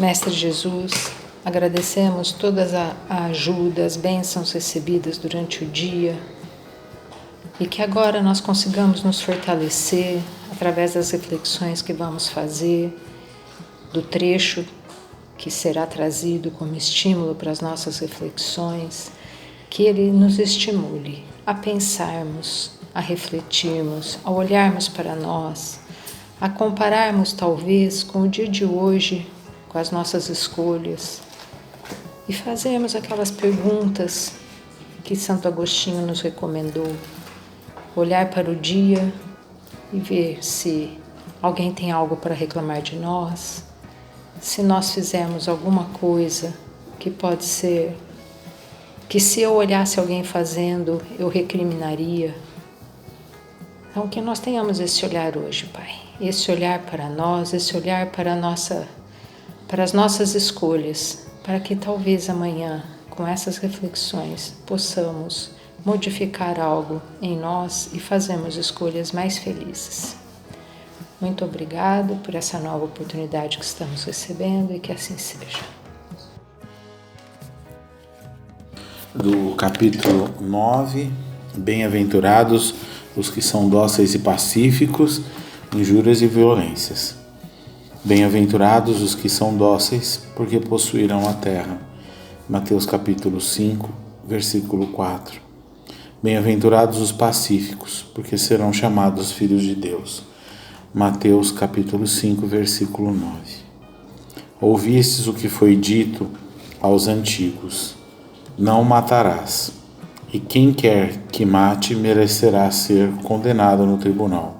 Mestre Jesus, agradecemos todas a ajuda, as bênçãos recebidas durante o dia e que agora nós consigamos nos fortalecer através das reflexões que vamos fazer, do trecho que será trazido como estímulo para as nossas reflexões, que ele nos estimule a pensarmos, a refletirmos, a olharmos para nós, a compararmos talvez com o dia de hoje, com as nossas escolhas e fazermos aquelas perguntas que Santo Agostinho nos recomendou. Olhar para o dia e ver se alguém tem algo para reclamar de nós, se nós fizermos alguma coisa que pode ser que se eu olhasse alguém fazendo, eu recriminaria. Então que nós tenhamos esse olhar hoje, Pai, esse olhar para nós, esse olhar para as nossas escolhas, para que talvez amanhã, com essas reflexões, possamos modificar algo em nós e fazermos escolhas mais felizes. Muito obrigado por essa nova oportunidade que estamos recebendo e que assim seja. Do capítulo 9, Bem-aventurados os que são dóceis e pacíficos, injúrias e violências. Bem-aventurados os que são dóceis, porque possuirão a terra. Mateus capítulo 5, versículo 4. Bem-aventurados os pacíficos, porque serão chamados filhos de Deus. Mateus capítulo 5, versículo 9. Ouvistes o que foi dito aos antigos: não matarás, e quem quer que mate merecerá ser condenado no tribunal.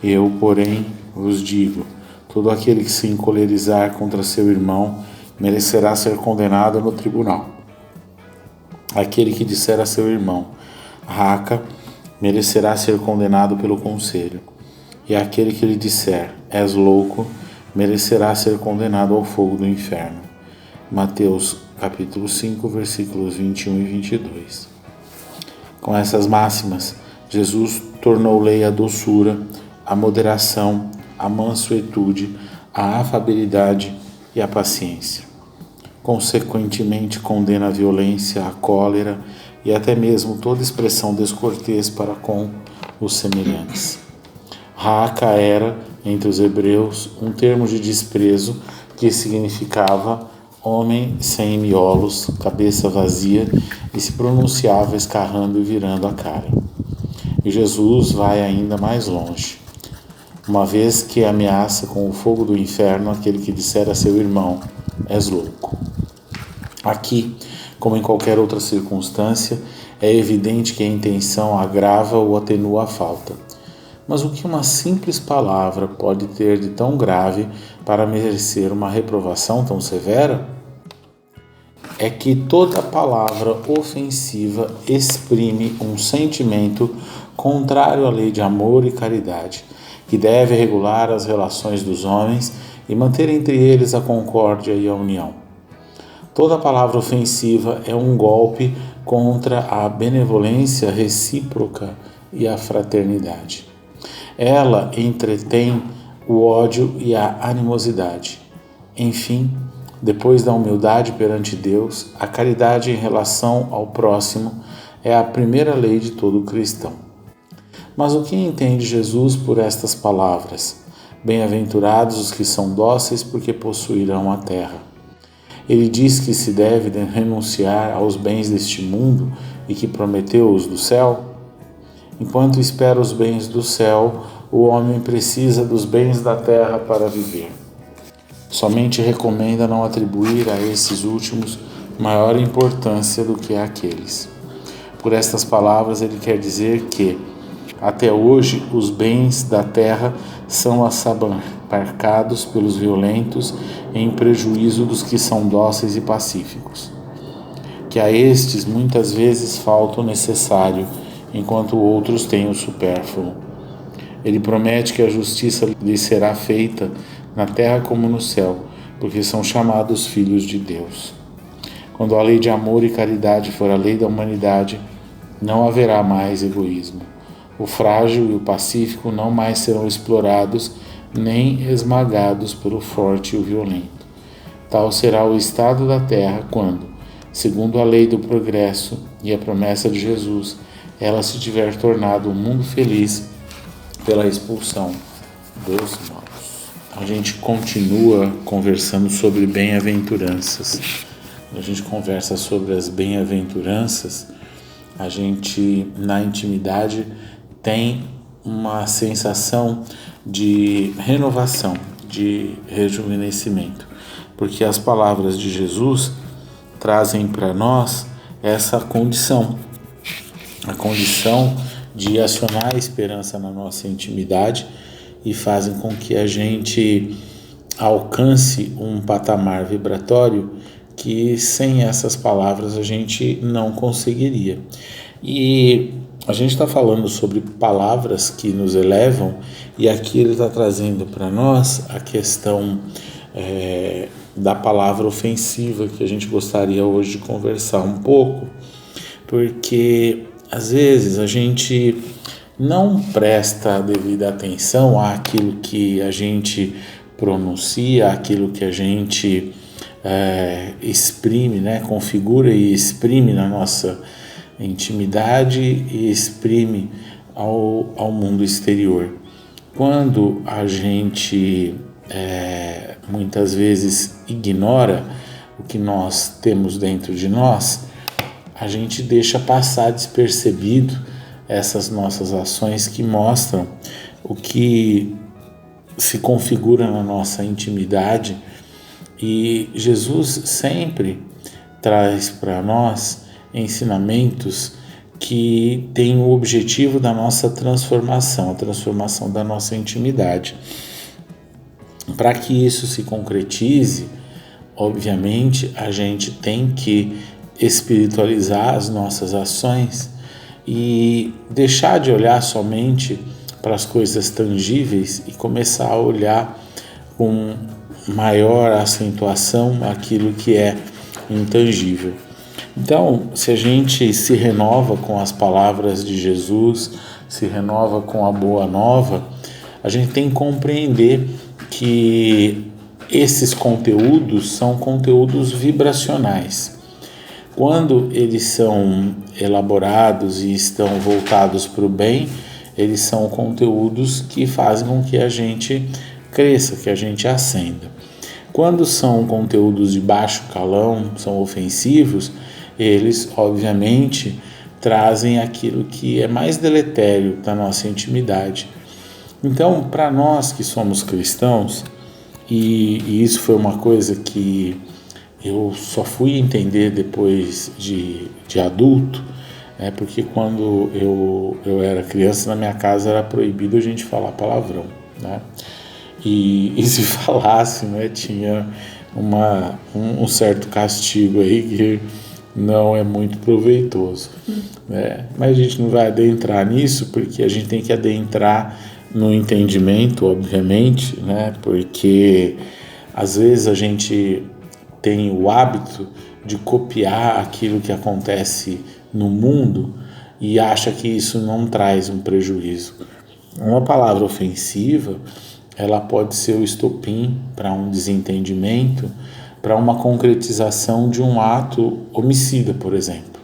Eu, porém, vos digo: todo aquele que se encolerizar contra seu irmão merecerá ser condenado no tribunal. Aquele que disser a seu irmão, raca, merecerá ser condenado pelo conselho. E aquele que lhe disser, és louco, merecerá ser condenado ao fogo do inferno. Mateus capítulo 5, versículos 21 e 22. Com essas máximas, Jesus tornou lei a doçura, a moderação, a mansuetude, a afabilidade e a paciência. Consequentemente, condena a violência, a cólera e até mesmo toda expressão descortês para com os semelhantes. Raca era, entre os hebreus, um termo de desprezo que significava homem sem miolos, cabeça vazia, e se pronunciava escarrando e virando a cara. E Jesus vai ainda mais longe, uma vez que ameaça com o fogo do inferno aquele que disser a seu irmão, és louco. Aqui, como em qualquer outra circunstância, é evidente que a intenção agrava ou atenua a falta. Mas o que uma simples palavra pode ter de tão grave para merecer uma reprovação tão severa? É que toda palavra ofensiva exprime um sentimento contrário à lei de amor e caridade, que deve regular as relações dos homens e manter entre eles a concórdia e a união. Toda palavra ofensiva é um golpe contra a benevolência recíproca e a fraternidade. Ela entretém o ódio e a animosidade. Enfim, depois da humildade perante Deus, a caridade em relação ao próximo é a primeira lei de todo cristão. Mas o que entende Jesus por estas palavras? Bem-aventurados os que são dóceis, porque possuirão a terra. Ele diz que se deve renunciar aos bens deste mundo e que prometeu os do céu? Enquanto espera os bens do céu, o homem precisa dos bens da terra para viver. Somente recomenda não atribuir a esses últimos maior importância do que àqueles. Por estas palavras, ele quer dizer que, até hoje, os bens da terra são assabarcados pelos violentos em prejuízo dos que são dóceis e pacíficos. Que a estes muitas vezes falta o necessário, enquanto outros têm o supérfluo. Ele promete que a justiça lhes será feita na terra como no céu, porque são chamados filhos de Deus. Quando a lei de amor e caridade for a lei da humanidade, não haverá mais egoísmo. O frágil e o pacífico não mais serão explorados nem esmagados pelo forte e o violento. Tal será o estado da terra quando, segundo a lei do progresso e a promessa de Jesus, ela se tiver tornado um mundo feliz pela expulsão dos maus. A gente continua conversando sobre bem-aventuranças. Quando a gente conversa sobre as bem-aventuranças, a gente, na intimidade, tem uma sensação de renovação, de rejuvenescimento, porque as palavras de Jesus trazem para nós essa condição, a condição de acionar a esperança na nossa intimidade e fazem com que a gente alcance um patamar vibratório que sem essas palavras a gente não conseguiria. E a gente está falando sobre palavras que nos elevam, e aqui ele está trazendo para nós a questão da palavra ofensiva, que a gente gostaria hoje de conversar um pouco, porque às vezes a gente não presta a devida atenção àquilo que a gente pronuncia, àquilo que a gente exprime, né? Configura e exprime na nossa intimidade e exprime ao mundo exterior. Quando a gente muitas vezes ignora o que nós temos dentro de nós, a gente deixa passar despercebido essas nossas ações que mostram o que se configura na nossa intimidade. E Jesus sempre traz para nós ensinamentos que têm o objetivo da nossa transformação, a transformação da nossa intimidade. Para que isso se concretize, obviamente, a gente tem que espiritualizar as nossas ações e deixar de olhar somente para as coisas tangíveis e começar a olhar com maior acentuação aquilo que é intangível. Então, se a gente se renova com as palavras de Jesus, se renova com a boa nova, a gente tem que compreender que esses conteúdos são conteúdos vibracionais. Quando eles são elaborados e estão voltados para o bem, eles são conteúdos que fazem com que a gente cresça, que a gente ascenda. Quando são conteúdos de baixo calão, são ofensivos, eles obviamente trazem aquilo que é mais deletério da nossa intimidade. Então, para nós que somos cristãos, e isso foi uma coisa que eu só fui entender depois de adulto, porque quando eu era criança, na minha casa era proibido a gente falar palavrão, né? E se falasse, né, tinha um certo castigo aí que não é muito proveitoso, né? Mas a gente não vai adentrar nisso, porque a gente tem que adentrar no entendimento, obviamente, né? Porque às vezes a gente tem o hábito de copiar aquilo que acontece no mundo e acha que isso não traz um prejuízo. Uma palavra ofensiva, ela pode ser o estopim para um desentendimento, para uma concretização de um ato homicida, por exemplo.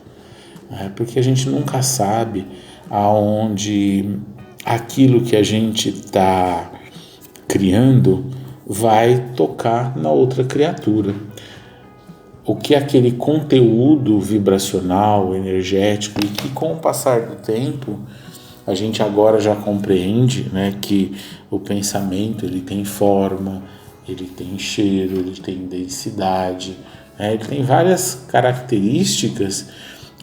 Porque a gente nunca sabe aonde aquilo que a gente está criando vai tocar na outra criatura. O que é aquele conteúdo vibracional, energético, e que com o passar do tempo a gente agora já compreende, né, que o pensamento ele tem forma, ele tem cheiro, ele tem densidade, ele tem várias características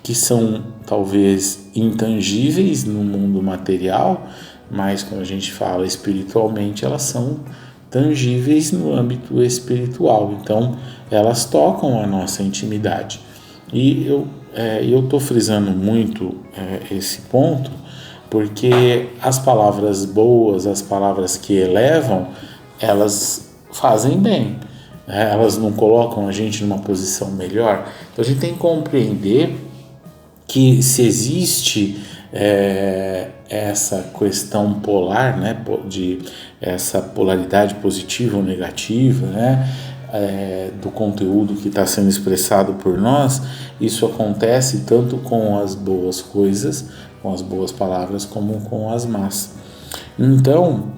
que são talvez intangíveis no mundo material, mas quando a gente fala espiritualmente, elas são tangíveis no âmbito espiritual. Então, elas tocam a nossa intimidade. E eu estou frisando muito esse ponto, porque as palavras boas, as palavras que elevam, elas fazem bem, né? Elas não colocam a gente numa posição melhor. Então, a gente tem que compreender que se existe essa questão polar, né, de essa polaridade positiva ou negativa, né, do conteúdo que está sendo expressado por nós, isso acontece tanto com as boas coisas, com as boas palavras, como com as más. Então,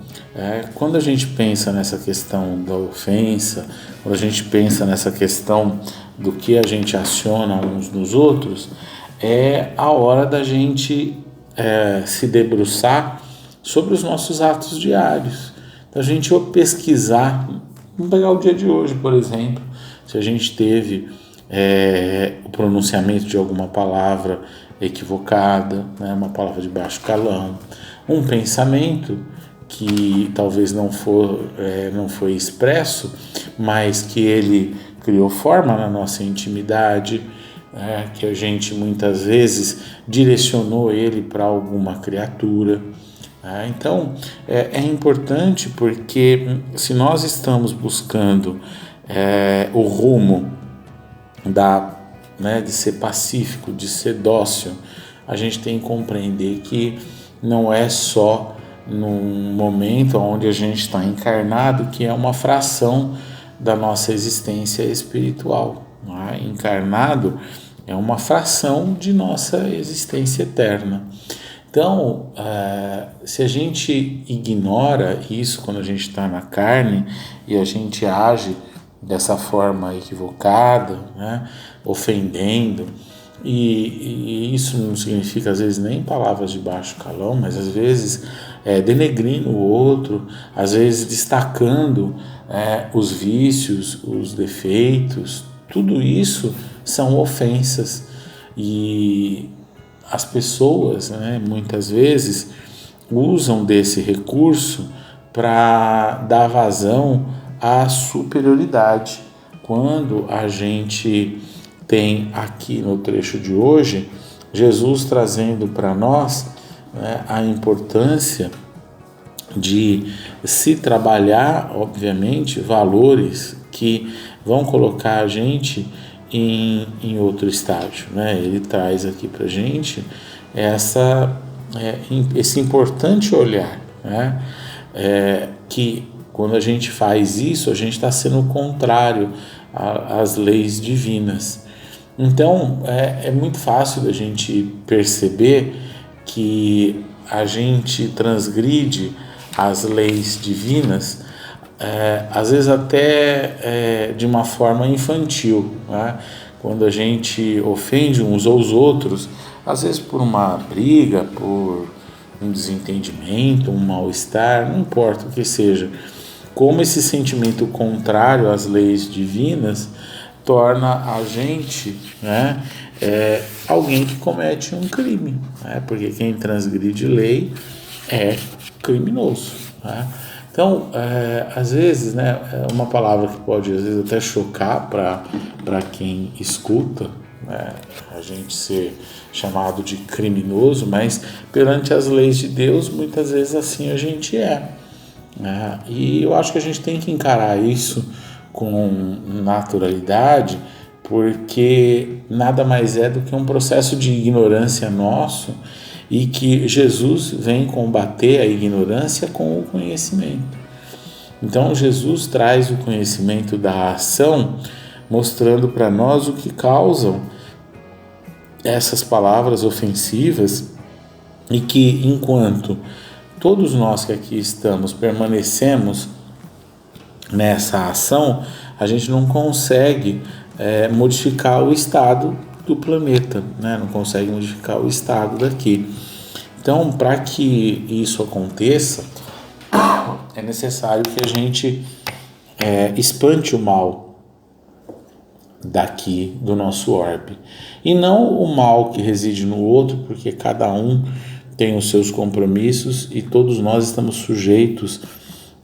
quando a gente pensa nessa questão da ofensa, quando a gente pensa nessa questão do que a gente aciona uns nos outros, é a hora da gente se debruçar sobre os nossos atos diários, da gente pesquisar. Vamos pegar o dia de hoje, por exemplo, se a gente teve o pronunciamento de alguma palavra equivocada, né, uma palavra de baixo calão, um pensamento que talvez não foi expresso, mas que ele criou forma na nossa intimidade, que a gente muitas vezes direcionou ele para alguma criatura. Então, é importante porque se nós estamos buscando o rumo de ser pacífico, de ser dócil, a gente tem que compreender que não é só num momento onde a gente está encarnado, que é uma fração da nossa existência espiritual. Encarnado é uma fração de nossa existência eterna. Então, se a gente ignora isso quando a gente está na carne e a gente age dessa forma equivocada, né, ofendendo, e isso não significa às vezes nem palavras de baixo calão, mas às vezes denegrindo o outro, às vezes destacando os vícios, os defeitos, tudo isso são ofensas. E as pessoas, muitas vezes, usam desse recurso para dar vazão à superioridade. Quando a gente tem aqui no trecho de hoje, Jesus trazendo para nós a importância de se trabalhar, obviamente, valores que vão colocar a gente em outro estágio. Ele traz aqui para a gente esse importante olhar, que quando a gente faz isso, a gente está sendo contrário às leis divinas. Então, é muito fácil da gente perceber que a gente transgride as leis divinas, às vezes até de uma forma infantil, quando a gente ofende uns aos outros, às vezes por uma briga, por um desentendimento, um mal-estar, não importa o que seja, como esse sentimento contrário às leis divinas torna a gente alguém que comete um crime, porque quem transgride lei é criminoso. Então, às vezes, uma palavra que pode às vezes até chocar para quem escuta, a gente ser chamado de criminoso, mas perante as leis de Deus, muitas vezes assim a gente é. E eu acho que a gente tem que encarar isso com naturalidade, porque nada mais é do que um processo de ignorância nosso, e que Jesus vem combater a ignorância com o conhecimento. Então Jesus traz o conhecimento da ação, mostrando para nós o que causam essas palavras ofensivas, e que enquanto todos nós que aqui estamos permanecemos nessa ação, a gente não consegue modificar o estado do planeta, não consegue modificar o estado daqui. Então, para que isso aconteça, é necessário que a gente espante o mal daqui do nosso orbe, e não o mal que reside no outro, porque cada um tem os seus compromissos e todos nós estamos sujeitos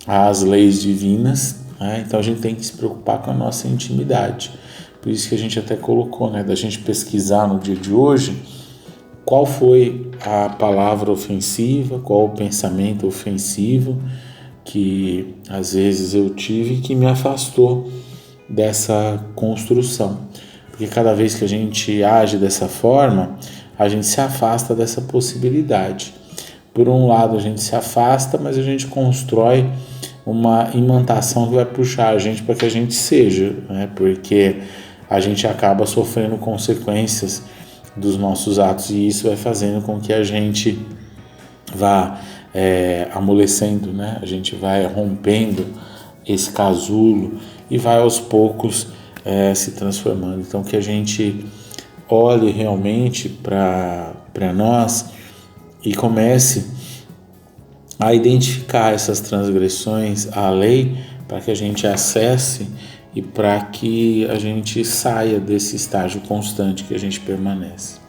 às leis divinas, então a gente tem que se preocupar com a nossa intimidade. Por isso que a gente até colocou, da gente pesquisar no dia de hoje qual foi a palavra ofensiva, qual o pensamento ofensivo que às vezes eu tive, que me afastou dessa construção. Porque cada vez que a gente age dessa forma, a gente se afasta dessa possibilidade. Por um lado, a gente se afasta, mas a gente constrói uma imantação que vai puxar a gente para que a gente seja, né? Porque a gente acaba sofrendo consequências dos nossos atos e isso vai fazendo com que a gente vá amolecendo, né? A gente vai rompendo esse casulo e vai aos poucos se transformando. Então que a gente olhe realmente para nós e comece a identificar essas transgressões à lei para que a gente acesse e para que a gente saia desse estágio constante que a gente permanece.